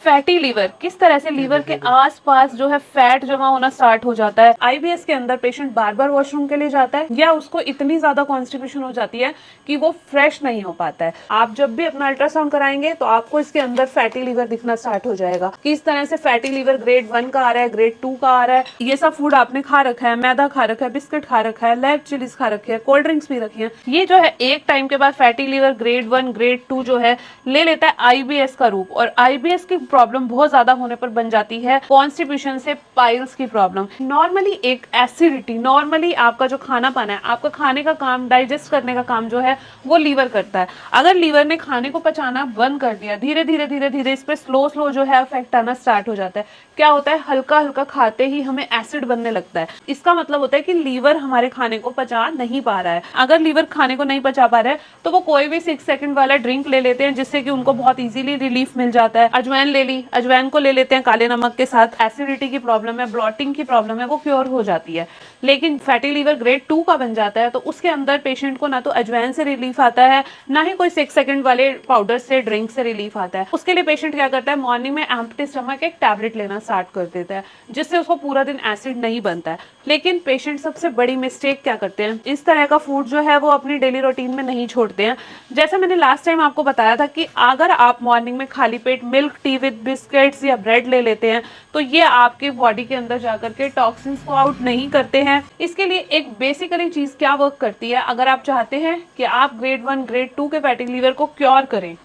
Fatty liver, किस तरह से लीवर के आसपास जो है फैट जमा होना स्टार्ट हो जाता है। आईबीएस के अंदर पेशेंट बार बार वॉशरूम के लिए जाता है या उसको इतनी ज्यादा कॉन्स्टिपेशन हो जाती है कि वो फ्रेश नहीं हो पाता है। आप जब भी अपना अल्ट्रासाउंड कराएंगे तो आपको इसके अंदर फैटी लीवर दिखना स्टार्ट हो जाएगा। किस तरह से फैटी लीवर ग्रेड 1 का आ रहा है, ग्रेड 2 का आ रहा है। ये सब फूड आपने खा रखा है, मैदा खा रखा है, बिस्किट खा रखा है, लैब चिलीज खा रखी है, कोल्ड ड्रिंक्स पी रखी है। ये जो है एक टाइम के बाद फैटी लीवर ग्रेड 1 ग्रेड 2 जो है ले लेता है आईबीएस का रूप, और आईबीएस की प्रॉब्लम बहुत ज्यादा होने पर बन जाती है कॉन्स्टिपेशन से पाइल्स की प्रॉब्लम। नॉर्मली एक एसिडिटी, नॉर्मली आपका जो खाना पाना है, आपका खाने का काम, डाइजेस्ट करने का काम जो है वो लीवर करता है। अगर लीवर ने खाने को पचाना बंद कर दिया, धीरे धीरे धीरे धीरे इस पर स्लो स्लो जो है इफेक्ट आना स्टार्ट हो जाता है। क्या होता है, हल्का हल्का खाते ही हमें एसिड बनने लगता है। इसका मतलब होता है कि लीवर हमारे खाने को पचा नहीं पा रहा है। अगर लीवर खाने को नहीं पचा पा रहा है तो वो कोई भी 6 सेकंड वाला ड्रिंक ले लेते हैं जिससे कि उनको बहुत इजीली रिलीफ मिल जाता है। अजवाइन ले ली, अजवाइन को ले लेते हैं काले नमक के साथ, एसिडिटी की प्रॉब्लम है, ब्लॉटिंग की प्रॉब्लम है, वो क्योर हो जाती है। लेकिन फैटी लीवर ग्रेड 2 का बन जाता है तो उसके अंदर पेशेंट को ना तो अजवाइन से रिलीफ आता है, ना ही कोई 6 सेकंड वाले पाउडर से, ड्रिंक से रिलीफ आता है। उसके लिए पेशेंट क्या करता है, मॉर्निंग में एम्प्टी स्टमक एक टैबलेट लेना स्टार्ट कर देता है जिससे उसको पूरा दिन एसिड नहीं बनता है। लेकिन पेशेंट सबसे बड़ी मिस्टेक क्या करते हैं, इस तरह का फूड जो है वो अपनी डेली रूटीन में नहीं छोड़ते हैं। जैसा मैंने लास्ट टाइम आपको बताया था कि अगर आप मॉर्निंग में खाली पेट मिल्क टी विद बिस्किट्स या ब्रेड ले लेते हैं तो ये आपके बॉडी के अंदर जाकर के टॉक्सिन्स को आउट नहीं करते हैं। इसके लिए एक बेसिकली चीज क्या वर्क करती है, अगर आप चाहते हैं कि आप ग्रेड 1 ग्रेड 2 के फैटी लीवर को क्योर करें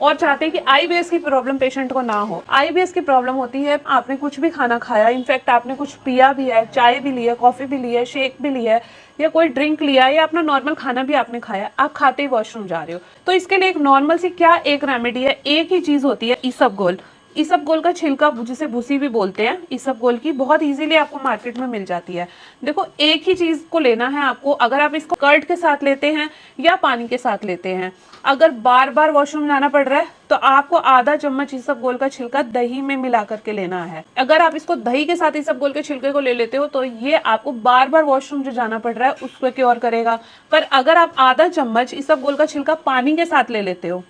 और चाहते हैं कि आईबीएस की प्रॉब्लम पेशेंट को ना हो। आईबीएस की प्रॉब्लम होती है, आपने कुछ भी खाना खाया, इनफैक्ट आपने कुछ पिया भी है, चाय भी ली है, कॉफी भी ली है, शेक भी लिया है, या कोई ड्रिंक लिया है, या अपना नॉर्मल खाना भी आपने खाया, आप खाते ही वॉशरूम जा रहे हो। तो इसके लिए एक नॉर्मल सी क्या एक रेमेडी है, एक ही चीज होती है, इसबगोल। इसबगोल का छिलका, जिसे भूसी भी बोलते हैं, इसबगोल की बहुत इजीली आपको मार्केट में मिल जाती है। देखो, एक ही चीज को लेना है आपको। अगर आप इसको कर्ड के साथ लेते हैं या पानी के साथ लेते हैं, अगर बार बार वॉशरूम जाना पड़ रहा है तो आपको आधा चम्मच इसबगोल का छिलका दही में मिला करके लेना है। अगर आप इसको दही के साथ इसबगोल के छिलके को ले लेते हो तो ये आपको बार बार वॉशरूम जो जाना पड़ रहा है उसको क्योर करेगा। पर अगर आप आधा चम्मच इसबगोल का छिलका पानी के साथ ले लेते हो,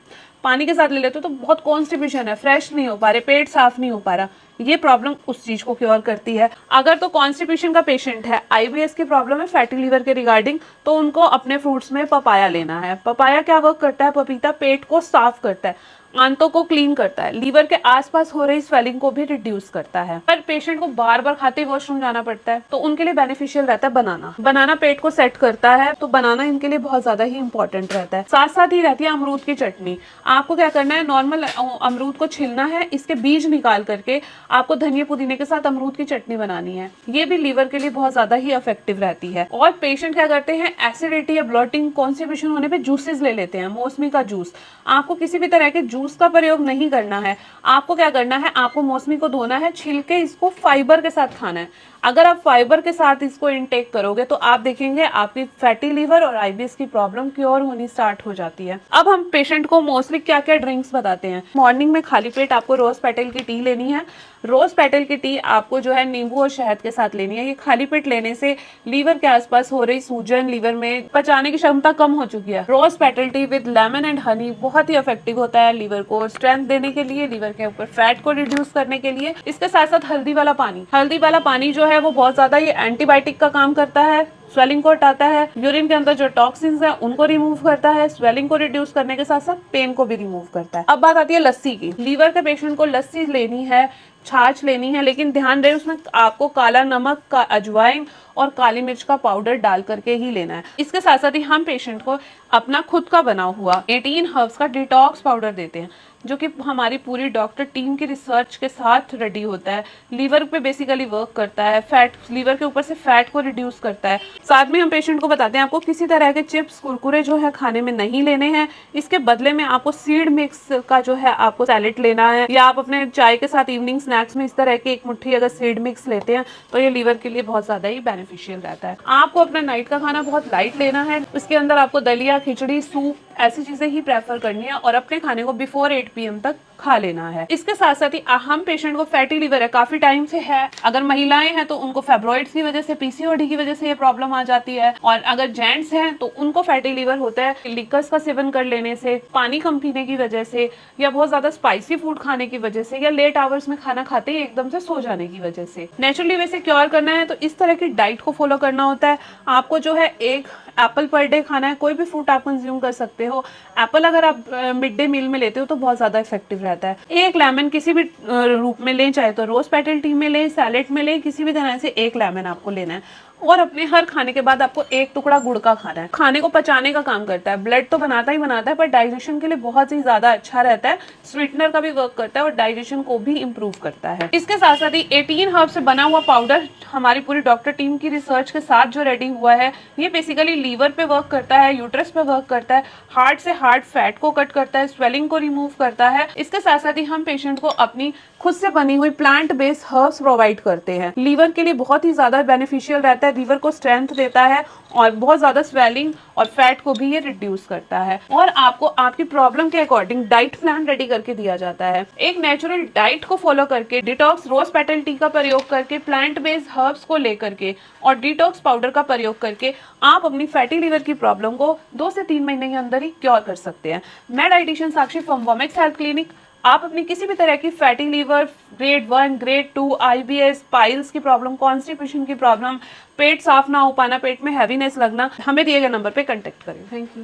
पानी के साथ ले लेते हो तो बहुत कॉन्स्टिपेशन है, फ्रेश नहीं हो पा रहे, पेट साफ नहीं हो पा रहा, ये प्रॉब्लम उस चीज को क्योर करती है। अगर तो कॉन्स्टिपेशन का पेशेंट है, आईबीएस की प्रॉब्लम है फैटी लीवर के रिगार्डिंग, तो उनको अपने फ्रूट्स में पपाया लेना है। पपाया क्या वर्क करता है, पपीता पेट को साफ करता है, आंतों को क्लीन करता है, लीवर के आसपास हो रही स्वेलिंग को भी रिड्यूस करता है। पर पेशेंट को बार बार खाते वॉशरूम जाना पड़ता है तो उनके लिए बेनिफिशियल रहता है बनाना। बनाना पेट को सेट करता है, तो बनाना इनके लिए बहुत ज्यादा ही इंपॉर्टेंट रहता है। साथ साथ ही रहती है अमरूद की चटनी। आपको क्या करना है, नॉर्मल अमरूद को छिलना है, इसके बीज निकाल करके आपको धनिया पुदीने के साथ अमरूद की चटनी बनानी है। ये भी लीवर के लिए बहुत ज्यादा ही इफेक्टिव रहती है। और पेशेंट क्या करते हैं, एसिडिटी या ब्लॉटिंग, कॉन्स्टिपेशन होने पे जूसेस ले लेते हैं। मौसमी का जूस, आपको किसी भी तरह के जूस का प्रयोग नहीं करना है। आपको क्या करना है, आपको मौसमी को धोना है, छिलके इसको फाइबर के साथ खाना है। अगर आप फाइबर के साथ इसको इनटेक करोगे तो आप देखेंगे आपकी फैटी लीवर और आईबीएस की प्रॉब्लम क्योर होनी स्टार्ट हो जाती है। अब हम पेशेंट को मोस्टली क्या क्या ड्रिंक्स बताते हैं। मॉर्निंग में खाली पेट आपको रोज पेटल की टी लेनी है। रोज पेटल की टी आपको जो है नींबू और शहद के साथ लेनी है। ये खाली पेट लेने से लीवर के आसपास हो रही सूजन, लीवर में पचाने की क्षमता कम हो चुकी है। Rose petal tea with lemon and honey बहुत ही इफेक्टिव होता है लीवर को स्ट्रेंथ देने के लिए, लीवर के ऊपर फैट को रिड्यूस करने के लिए। इसके साथ साथ हल्दी वाला पानी, हल्दी वाला पानी जो है वो बहुत ज्यादा ये एंटीबायोटिक का काम करता है, स्वेलिंग को हटाता है, यूरिन के अंदर जो टॉक्सिन्स हैं उनको रिमूव करता है, स्वेलिंग को रिड्यूस करने के साथ साथ पेन को भी रिमूव करता है। अब बात आती है लस्सी की। लीवर के पेशेंट को लस्सी लेनी है, छाछ लेनी है, लेकिन ध्यान रहे उसमें आपको काला नमक, का अजवाइन और काली मिर्च का पाउडर डाल करके ही लेना है। इसके साथ साथ ही हम पेशेंट को अपना खुद का बना हुआ 18 हर्ब्स का डिटॉक्स पाउडर देते हैं, जो कि हमारी पूरी डॉक्टर टीम की रिसर्च के साथ रेडी होता है। लीवर पे बेसिकली वर्क करता है, फैट, लीवर के ऊपर से फैट को रिड्यूस करता है। साथ में हम पेशेंट को बताते हैं आपको किसी तरह के चिप्स, कुरकुरे जो है खाने में नहीं लेने हैं। इसके बदले में आपको सीड मिक्स का जो है आपको सैलेड लेना है, या आप अपने चाय के साथ इवनिंग स्नैक्स में इस तरह की एक मुट्ठी अगर सीड मिक्स लेते हैं तो ये लीवर के लिए बहुत ज्यादा ही बेनिफिशियल रहता है। आपको अपना नाइट का खाना बहुत लाइट लेना है, उसके अंदर आपको दलिया, खिचड़ी, सूप ऐसी चीजें ही प्रेफर करनी है और अपने खाने को बिफोर 8 PM तक खा लेना है। इसके साथ साथ ही हम पेशेंट को फैटी लिवर है काफी टाइम से है, अगर महिलाएं हैं तो उनको फाइब्रॉइड्स की वजह से, पीसीओडी की वजह से ये प्रॉब्लम आ जाती है, और अगर जेंट्स हैं तो उनको फैटी लिवर होता है लिकर्स का सेवन कर लेने से, पानी कम पीने की वजह से, या बहुत ज्यादा स्पाइसी फूड खाने की वजह से, या लेट आवर्स में खाना खाते ही एकदम से सो जाने की वजह से। नेचुरली वैसे क्योर करना है तो इस तरह की डाइट को फॉलो करना होता है। आपको जो है एक एप्पल पर डे खाना है, कोई भी फ्रूट आप कंज्यूम कर सकते हो। एप्पल अगर आप मिड डे मील में लेते हो तो बहुत ज्यादा इफेक्टिव रहता है। एक लेमन किसी भी रूप में लें, चाहे तो रोज पेटल टी में लें, सैलेड में लें, किसी भी तरह से एक लेमन आपको लेना है। और अपने हर खाने के बाद आपको एक टुकड़ा गुड़ का खाना है। खाने को पचाने का काम करता है, ब्लड तो बनाता ही बनाता है, पर डाइजेशन के लिए बहुत ही ज्यादा अच्छा रहता है, स्वीटनर का भी वर्क करता है और डाइजेशन को भी इम्प्रूव करता है। इसके साथ साथ ही 18 हर्ब से बना हुआ पाउडर हमारी पूरी डॉक्टर टीम की रिसर्च के साथ जो रेडी हुआ है, ये बेसिकली लीवर पे वर्क करता है, यूट्रस पे वर्क करता है, हार्ट से हार्ट फैट को कट करता है, स्वेलिंग को रिमूव करता है। इसके साथ साथ ही हम पेशेंट को अपनी खुद से बनी हुई प्लांट बेस्ड हर्ब्स प्रोवाइड करते हैं। लीवर के लिए बहुत ही ज्यादा बेनिफिशियल रहता है, लीवर को स्ट्रेंथ देता है और बहुत ज्यादा स्वेलिंग और फैट को भी ये रिड्यूस करता है। और आपको आपकी प्रॉब्लम के अकॉर्डिंग डाइट प्लान रेडी करके दिया जाता है। एक नेचुरल डाइट को फॉलो करके, डिटॉक्स रोज पेटल टी का प्रयोग करके, प्लांट बेस्ड हर्ब्स को लेकर के और डिटॉक्स पाउडर का प्रयोग करके आप अपनी फैटी लीवर की प्रॉब्लम को 2 से 3 महीने के अंदर ही क्योर कर सकते हैं। मैं dietitian Sakshi from Womex health clinic. आप अपनी किसी भी तरह की fatty liver, grade 1, grade 2, IBS, piles की प्रॉब्लम, कॉन्स्टिपेशन की प्रॉब्लम, पेट साफ ना हो पाना, पेट में हैवीनेस लगना, हमें दिए गए नंबर पे कांटेक्ट करें। Thank you.